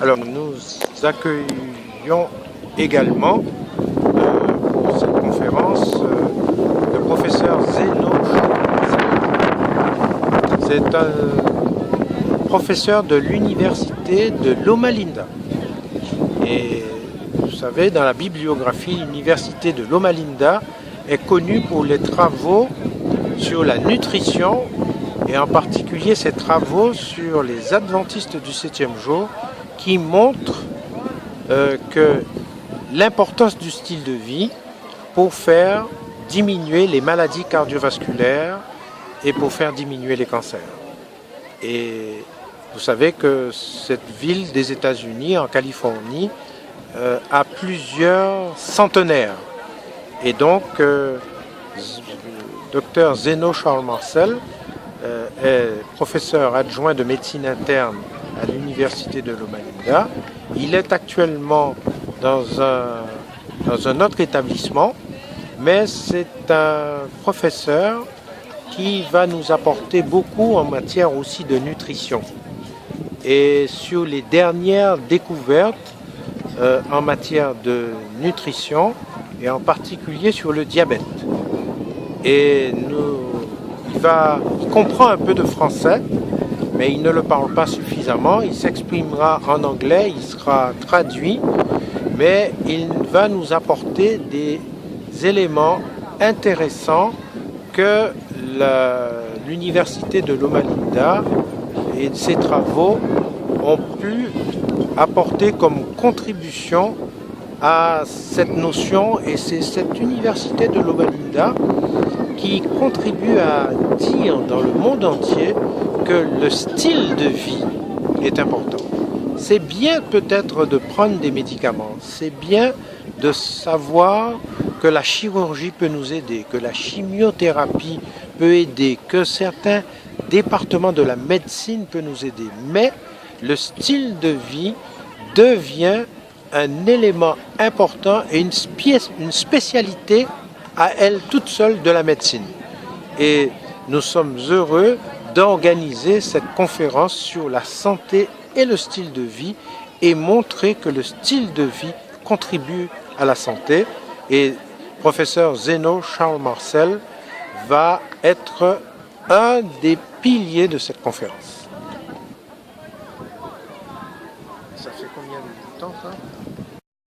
Alors nous accueillons également pour cette conférence le professeur Zeno. C'est un professeur de l'université de Loma Linda. Et vous savez, dans la bibliographie, l'université de Loma Linda est connue pour les travaux sur la nutrition et en particulier ses travaux sur les adventistes du 7e jour qui montrent que l'importance du style de vie pour faire diminuer les maladies cardiovasculaires et pour faire diminuer les cancers. Et vous savez que cette ville des États-Unis, en Californie, a plusieurs centenaires. Et donc, Dr Zeno Charles Marcel est professeur adjoint de médecine interne à l'université de Loma Linda. Il est actuellement dans un autre établissement, mais c'est un professeur qui va nous apporter beaucoup en matière aussi de nutrition. Et sur les dernières découvertes en matière de nutrition, et en particulier sur le diabète. Et il comprend un peu de français, mais il ne le parle pas suffisamment. Il s'exprimera en anglais, il sera traduit, mais il va nous apporter des éléments intéressants que l'université de Loma Linda et ses travaux ont pu apporter comme contribution à cette notion, et c'est cette université de Loma Linda qui contribue à dire dans le monde entier que le style de vie est important. C'est bien peut-être de prendre des médicaments, c'est bien de savoir que la chirurgie peut nous aider, que la chimiothérapie peut aider, que certains départements de la médecine peuvent nous aider, mais le style de vie devient un élément important et une spécialité à elle toute seule de la médecine. Et nous sommes heureux d'organiser cette conférence sur la santé et le style de vie et montrer que le style de vie contribue à la santé. Et professeur Zeno Charles Marcel va être un des piliers de cette conférence.